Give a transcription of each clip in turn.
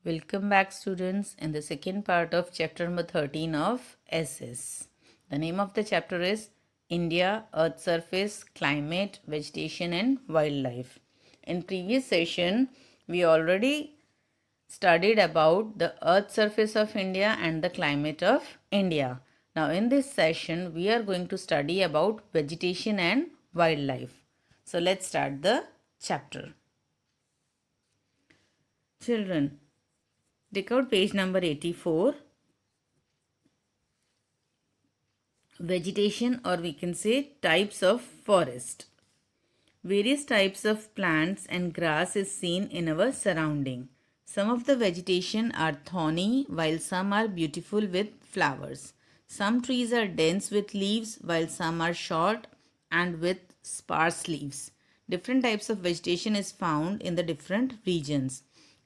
Welcome back, students, in the second part of chapter number 13 of SS. The name of the chapter is India, Earth Surface, Climate, Vegetation and Wildlife. In previous session, we already studied about the Earth surface of India and the climate of India. Now, in this session, we are going to study about vegetation and wildlife. So, let's start the chapter. Children, take out page number 84. Vegetation, or we can say types of forest. Various types of plants and grass is seen in our surrounding. Some of the vegetation are thorny while some are beautiful with flowers. Some trees are dense with leaves while some are short and with sparse leaves. Different types of vegetation is found in the different regions.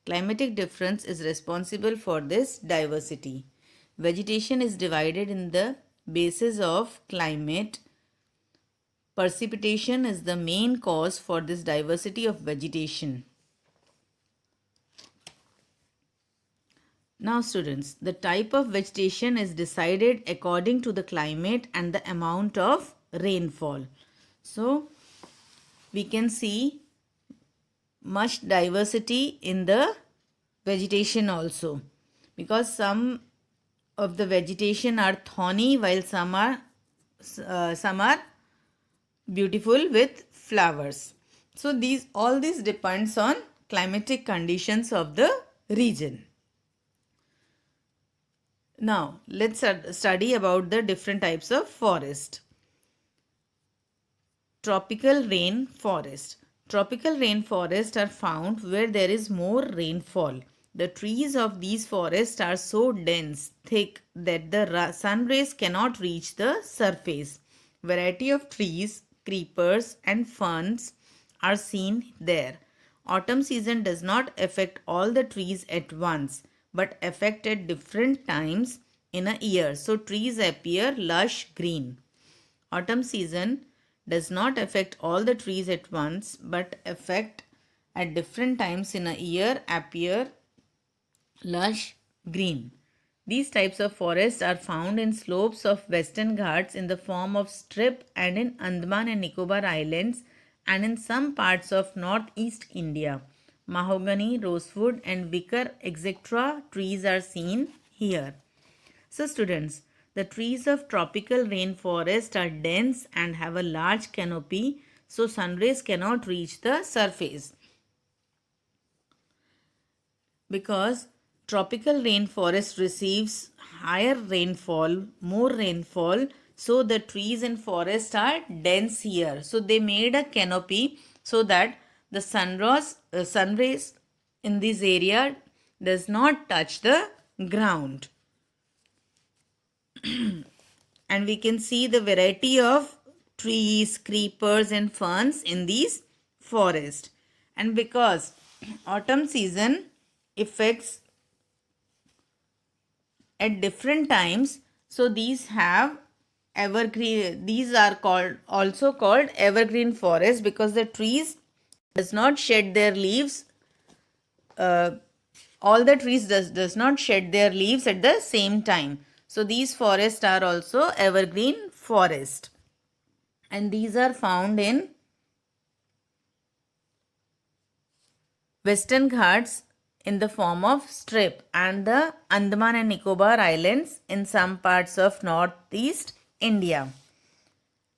Climatic difference is responsible for this diversity. Vegetation is divided in the basis of climate. Precipitation is the main cause for this diversity of vegetation. Now students, the type of vegetation is decided according to the climate and the amount of rainfall. So we can see much diversity in the vegetation also, because some of the vegetation are thorny while some are beautiful with flowers. So all this depends on climatic conditions of the region. Now let's study about the different types of forest. Tropical rain forest. Tropical rain forests are found where there is more rainfall. The trees of these forests are so dense, thick that the sun rays cannot reach the surface. Variety of trees, creepers and ferns are seen there. Autumn season does not affect all the trees at once, but affect at different times in a year. So trees appear lush green. Autumn season does not affect all the trees at once, but affect at different times in a year appear lush green. These types of forests are found in slopes of Western Ghats in the form of strip and in Andaman and Nicobar Islands and in some parts of northeast India. Mahogany, rosewood and wicker etc. trees are seen here. So students, the trees of tropical rainforest are dense and have a large canopy, so sun rays cannot reach the surface. Because tropical rainforest receives higher rainfall, more rainfall, so the trees and forests are dense here. So they made a canopy so that the sun rays in this area does not touch the ground. And we can see the variety of trees, creepers and ferns in these forests. And because autumn season affects at different times, so these have evergreen, these are also called evergreen forest, because the trees does not shed their leaves, all the trees does not shed their leaves at the same time. So these forests are also evergreen forest, and these are found in Western Ghats in the form of strip and the Andaman and Nicobar Islands in some parts of northeast India.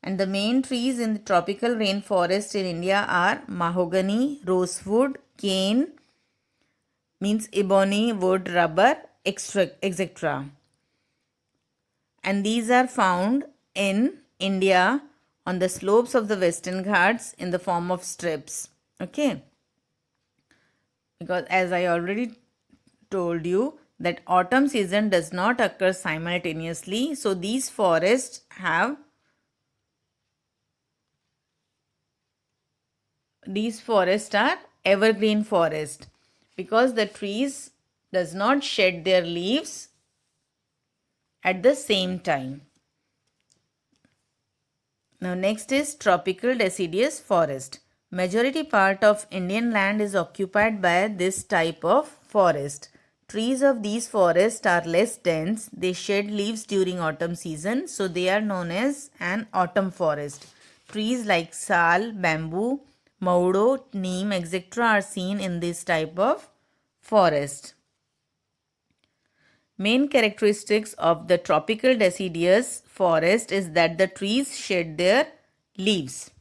And the main trees in the tropical rainforest in India are mahogany, rosewood, cane, means ebony, wood, rubber, etc. And these are found in India on the slopes of the Western Ghats in the form of strips. Okay. Because as I already told you that autumn season does not occur simultaneously. So these forests are evergreen forest, because the trees does not shed their leaves at the same time. Now next is tropical deciduous forest. Majority part of Indian land is occupied by this type of forest. Trees of these forests are less dense. They shed leaves during autumn season, so they are known as an autumn forest. Trees like sal, bamboo, maudo, neem, etc. are seen in this type of forest. Main characteristics of the tropical deciduous forest is that the trees shed their leaves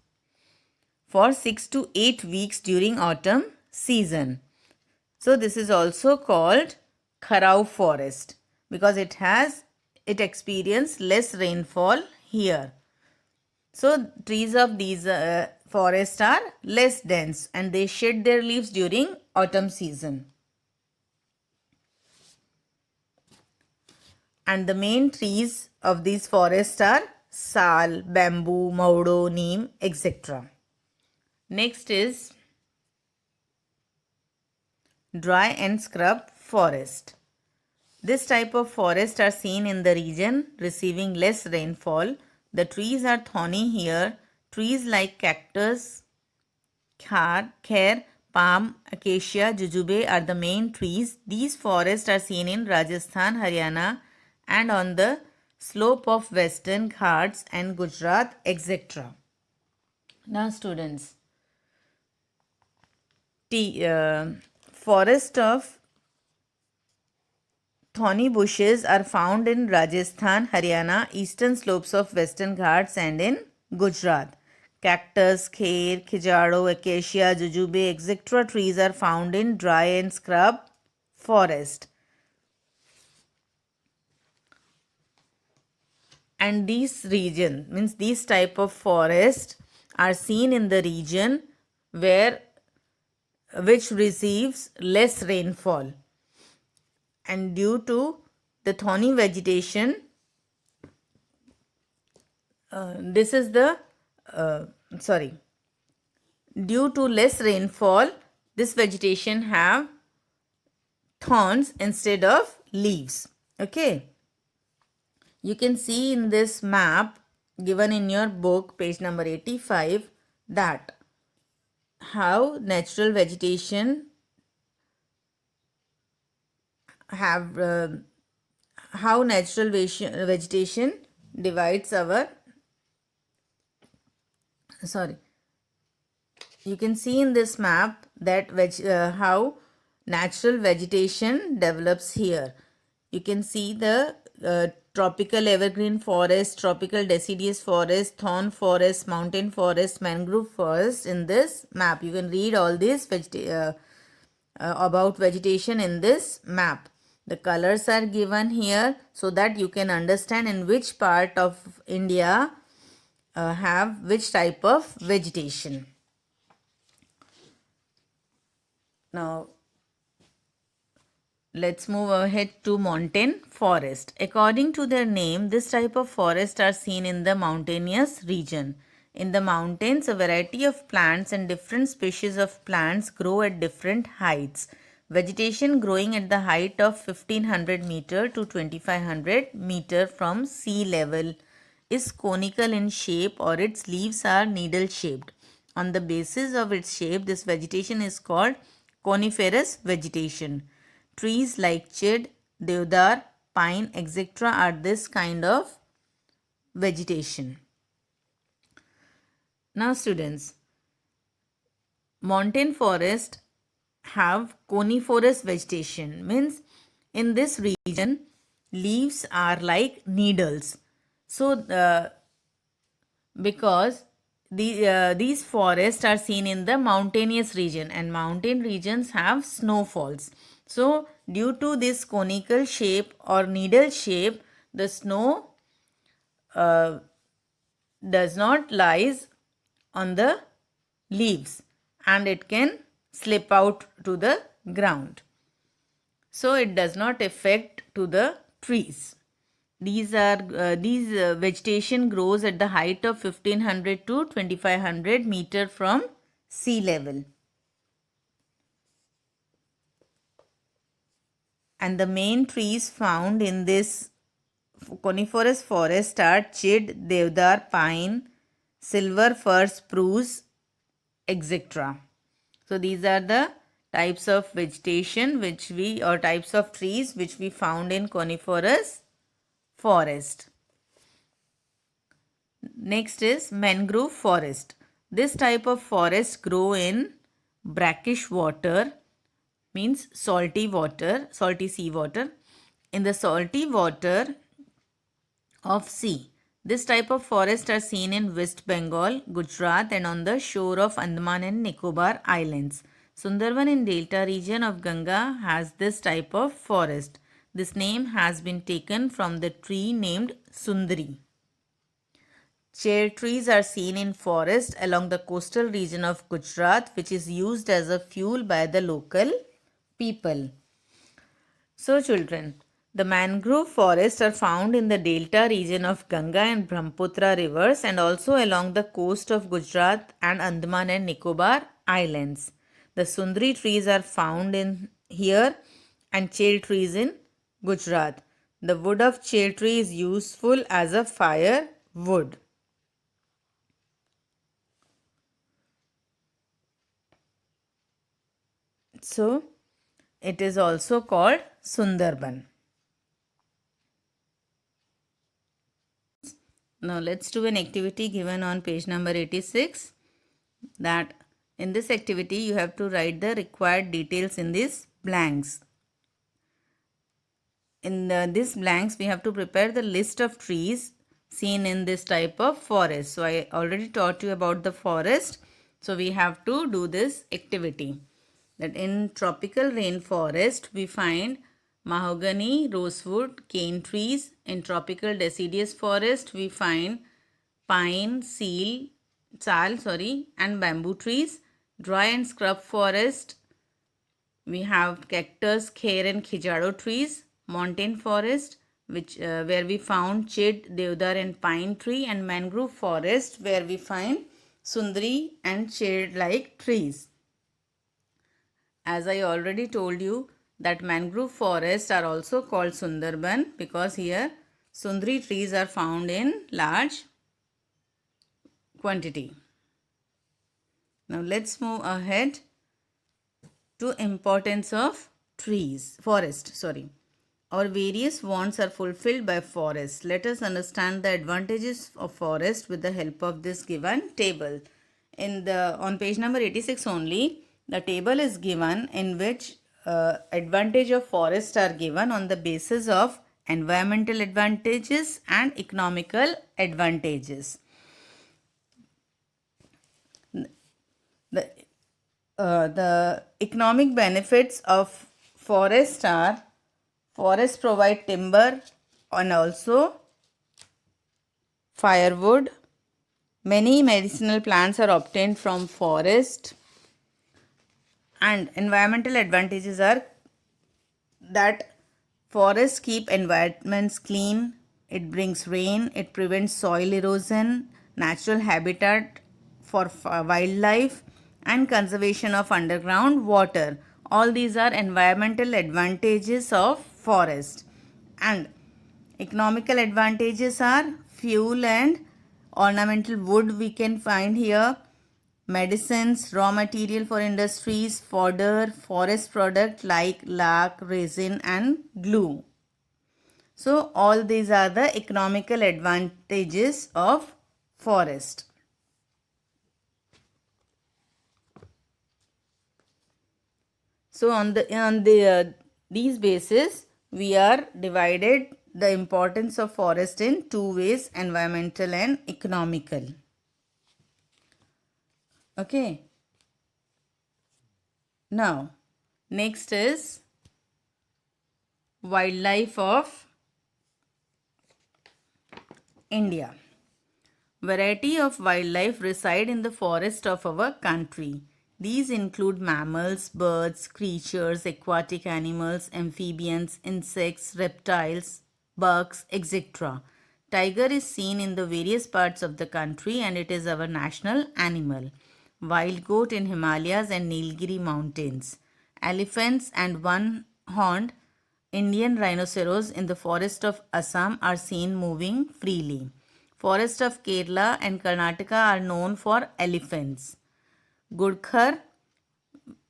for 6 to 8 weeks during autumn season. So this is also called Kharao forest because it experience less rainfall here. So trees of these forests are less dense and they shed their leaves during autumn season. And the main trees of these forests are sal, bamboo, maudo, neem, etc. Next is dry and scrub forest. This type of forest are seen in the region receiving less rainfall. The trees are thorny here. Trees like cactus, khair, palm, acacia, jujube are the main trees. These forests are seen in Rajasthan, Haryana and on the slope of Western Ghats and Gujarat, etc. Now students, forest of thorny bushes are found in Rajasthan, Haryana, eastern slopes of Western Ghats and in Gujarat. Cactus, khair, khijado, acacia, jujube, etc. trees are found in dry and scrub forest. And these region means these type of forest are seen in the region which receives less rainfall, and due to the thorny vegetation due to less rainfall, this vegetation have thorns instead of leaves. Okay, you can see in this map given in your book page number 85 that how natural vegetation vegetation divides our you can see in this map that how natural vegetation develops here. You can see the tropical evergreen forest, tropical deciduous forest, thorn forest, mountain forest, mangrove forest in this map. You can read all this about vegetation in this map. The colors are given here so that you can understand in which part of India have which type of vegetation. Now, let's move ahead to mountain forest. According to their name, this type of forest are seen in the mountainous region. In the mountains, a variety of plants and different species of plants grow at different heights. Vegetation growing at the height of 1500 meter to 2500 meter from sea level is conical in shape or its leaves are needle shaped. On the basis of its shape, this vegetation is called coniferous vegetation. Trees like chid, deodar, pine, etc. are this kind of vegetation. Now students, mountain forest have coniferous vegetation, means in this region leaves are like needles. So because these forests are seen in the mountainous region and mountain regions have snowfalls. So due to this conical shape or needle shape, the snow does not lies on the leaves and it can slip out to the ground. So it does not affect to the trees. These vegetation grows at the height of 1500 to 2500 meter from sea level. And the main trees found in this coniferous forest are chid, deodar, pine, silver fir, spruce, etc. So these are the types of vegetation or types of trees which we found in coniferous forest. Next is mangrove forest. This type of forest grow in brackish water, means salty water, salty sea water. In the salty water of sea. This type of forest are seen in West Bengal, Gujarat and on the shore of Andaman and Nicobar Islands. Sundarban in Delta region of Ganga has this type of forest. This name has been taken from the tree named Sundari. Cher trees are seen in forest along the coastal region of Gujarat, which is used as a fuel by the local people. So children, the mangrove forests are found in the delta region of Ganga and Brahmaputra rivers and also along the coast of Gujarat and Andaman and Nicobar Islands. The Sundari trees are found in here and Chel trees in Gujarat. The wood of Chel tree is useful as a firewood. So, it is also called Sundarban. Now let's do an activity given on page number 86. That in this activity you have to write the required details in these blanks. In these blanks we have to prepare the list of trees seen in this type of forest. So I already taught you about the forest. So we have to do this activity. That in tropical rainforest we find mahogany, rosewood, cane trees. In tropical deciduous forest we find pine, sal, and bamboo trees. Dry and scrub forest we have cactus, kher and khijado trees. Montane forest where we found chid, deodar and pine tree, and mangrove forest where we find sundari and shade like trees. As I already told you that mangrove forests are also called Sundarban because here Sundari trees are found in large quantity. Now let's move ahead to importance of forest. Our various wants are fulfilled by forest. Let us understand the advantages of forest with the help of this given table. On page number 86 only, the table is given in which advantage of forest are given on the basis of environmental advantages and economical advantages. The economic benefits of forest are forests provide timber and also firewood. Many medicinal plants are obtained from forest. And environmental advantages are that forests keep environments clean, it brings rain, it prevents soil erosion, natural habitat for wildlife, and conservation of underground water. All these are environmental advantages of forest. And economical advantages are fuel and ornamental wood we can find here, medicines, raw material for industries, fodder, forest product like lac, resin and glue. So all these are the economical advantages of forest. So on these basis we are divided the importance of forest in two ways, environmental and economical. Okay. Now, next is wildlife of India. Variety of wildlife reside in the forest of our country. These include mammals, birds, creatures, aquatic animals, amphibians, insects, reptiles, bugs, etc. Tiger is seen in the various parts of the country and it is our national animal. Wild goat in Himalayas and Nilgiri mountains. Elephants and one-horned Indian rhinoceros in the forest of Assam are seen moving freely. Forests of Kerala and Karnataka are known for elephants. Gudkhar,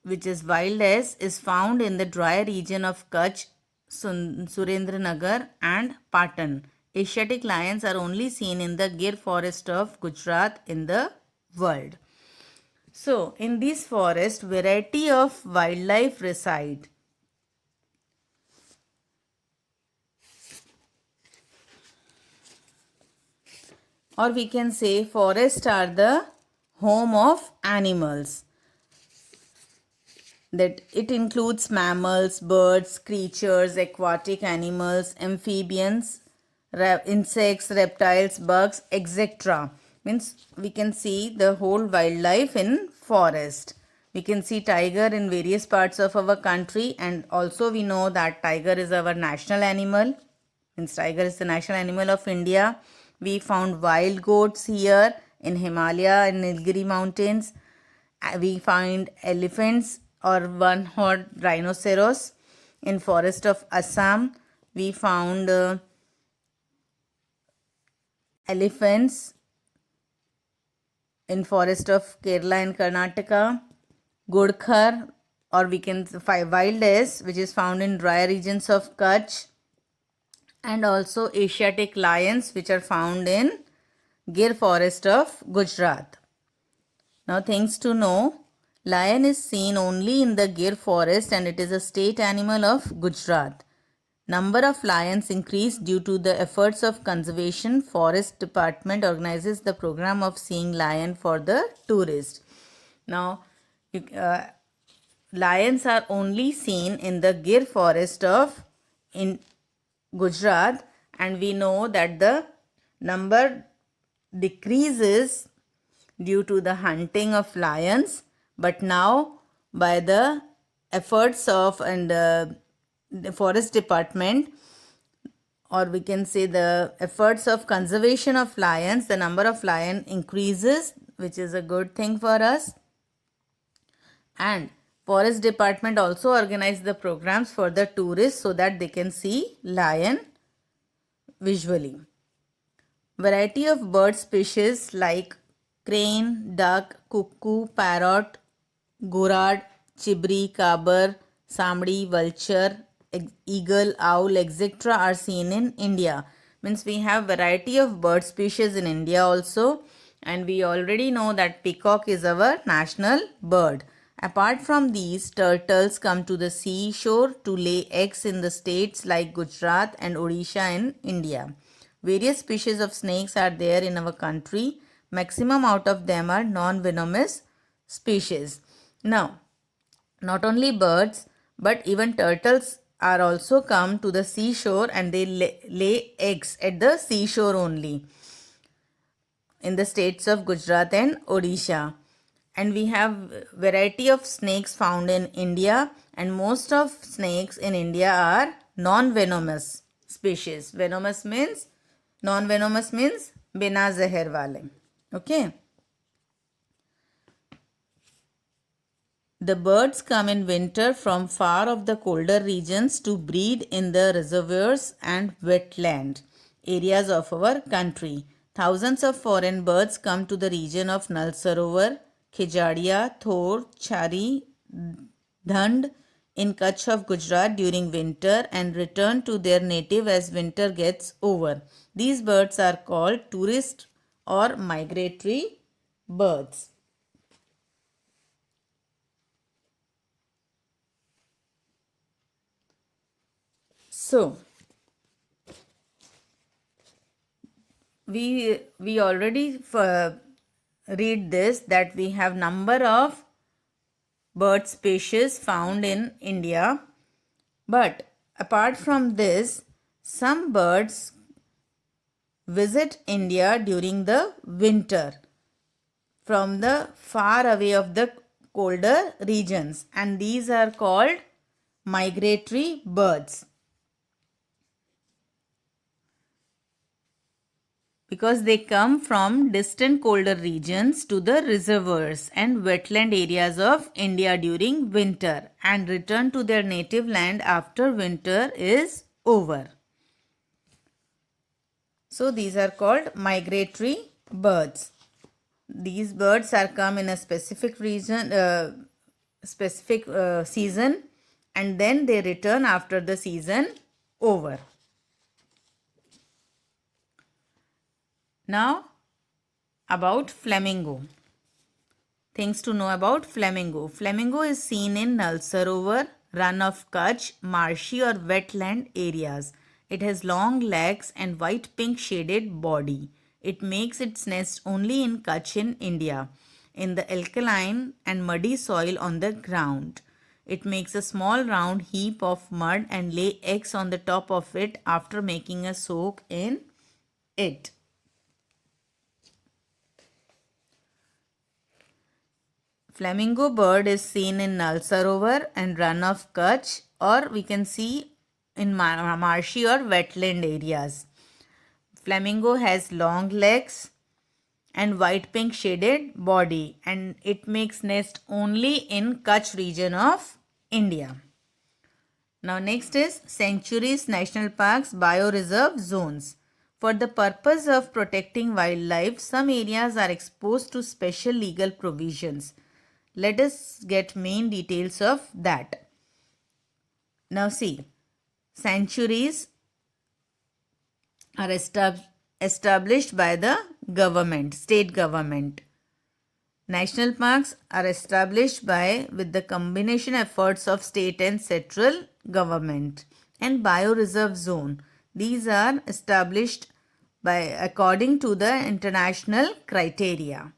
which is wildest, is found in the dry region of Kutch, Surendranagar and Patan. Asiatic lions are only seen in the Gir forest of Gujarat in the world. So, in this forest, variety of wildlife reside. Or we can say forests are the home of animals. That it includes mammals, birds, creatures, aquatic animals, amphibians, insects, reptiles, bugs, etc. Means we can see the whole wildlife in forest. We can see tiger in various parts of our country, and also we know that tiger is our national animal. Means tiger is the national animal of India. We found wild goats here in Himalaya and Nilgiri mountains. We find elephants or one-horned rhinoceros in forest of Assam. We found elephants in forest of Kerala and Karnataka. Gurkhar, or we can find wildest, which is found in dry regions of Kutch, and also Asiatic lions, which are found in Gir forest of Gujarat. Now, things to know. Lion is seen only in the Gir forest and it is a state animal of Gujarat. Number of lions increased due to the efforts of conservation. Forest Department organizes the program of seeing lion for the tourist. Now, lions are only seen in the Gir forest of in Gujarat, and we know that the number decreases due to the hunting of lions, but now by the efforts of the forest department, or we can say the efforts of conservation of lions, the number of lion increases, which is a good thing for us. And forest department also organize the programs for the tourists so that they can see lion visually. Variety of bird species like crane, duck, cuckoo, parrot, gorad, chibri, kabar, samdi, vulture, eagle, owl, etc. are seen in India. Means we have variety of bird species in India also, and we already know that peacock is our national bird. Apart from these, turtles come to the seashore to lay eggs in the states like Gujarat and Odisha in India. Various species of snakes are there in our country. Maximum out of them are non-venomous species. Now, not only birds but even turtles are also come to the seashore and they lay eggs at the seashore only in the states of Gujarat and Odisha. And we have variety of snakes found in India, and most of snakes in India are non-venomous species. Non-venomous means bina zehar wale. Okay. The birds come in winter from far of the colder regions to breed in the reservoirs and wetland areas of our country. Thousands of foreign birds come to the region of Nal Sarovar, Khijadia, Thor, Chari, Dhand in Kutch of Gujarat during winter and return to their native as winter gets over. These birds are called tourist or migratory birds. So, we already read this that we have number of bird species found in India, but apart from this, some birds visit India during the winter from the far away of the colder regions, and these are called migratory birds. Because they come from distant colder regions to the reservoirs and wetland areas of India during winter and return to their native land after winter is over. So these are called migratory birds. These birds are come in a specific region, specific season, and then they return after the season over. Now about flamingo. Things to know about flamingo. Flamingo is seen in Nal Sarovar, Run of Kutch, marshy or wetland areas. It has long legs and white-pink shaded body. It makes its nest only in Kutch in India, in the alkaline and muddy soil on the ground. It makes a small round heap of mud and lay eggs on the top of it after making a soak in it. Flamingo bird is seen in Nal Sarovar and Run of Kutch, or we can see in marshy or wetland areas. Flamingo has long legs and white-pink shaded body, and it makes nest only in Kutch region of India. Now next is sanctuaries, national parks, bioreserve zones. For the purpose of protecting wildlife, some areas are exposed to special legal provisions. Let us get main details of that. Now see, sanctuaries are established by the government, state government. National parks are established with the combination efforts of state and central government. And bioreserve zone, these are established according to the international criteria.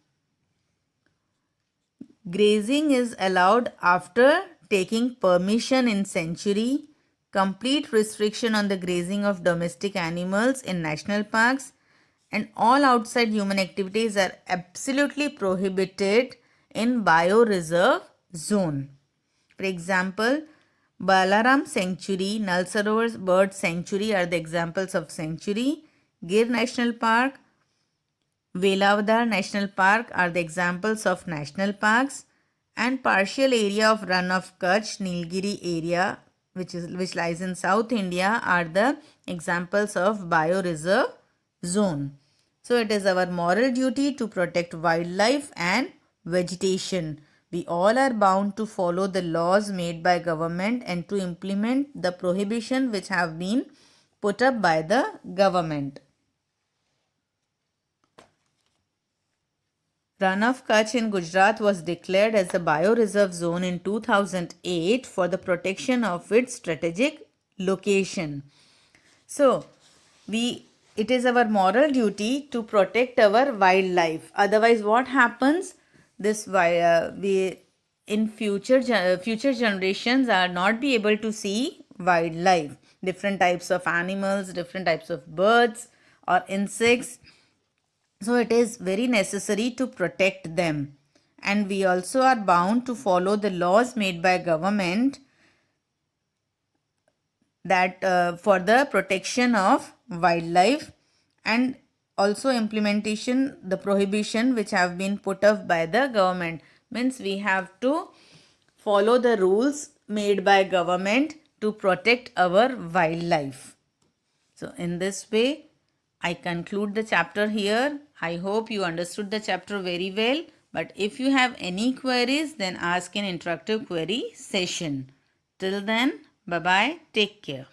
Grazing is allowed after taking permission in sanctuary. Complete restriction on the grazing of domestic animals in national parks, and all outside human activities are absolutely prohibited in bioreserve zone. For example, Balaram Sanctuary, Nal Sarovar Bird Sanctuary are the examples of sanctuary. Gir National Park, Velavadar National Park are the examples of national parks, and partial area of Run of Kutch, Nilgiri area, which lies in South India, are the examples of bioreserve zone. So it is our moral duty to protect wildlife and vegetation. We all are bound to follow the laws made by government and to implement the prohibition which have been put up by the government. Run of Kutch in Gujarat was declared as a bioreserve zone in 2008 for the protection of its strategic location. So, it is our moral duty to protect our wildlife. Otherwise, what happens? In future generations are not be able to see wildlife, different types of animals, different types of birds or insects. So it is very necessary to protect them, and we also are bound to follow the laws made by government that for the protection of wildlife, and also implementation the prohibition which have been put up by the government. Means we have to follow the rules made by government to protect our wildlife. So in this way I conclude the chapter here. I hope you understood the chapter very well. But if you have any queries, then ask in interactive query session. Till then, bye-bye. Take care.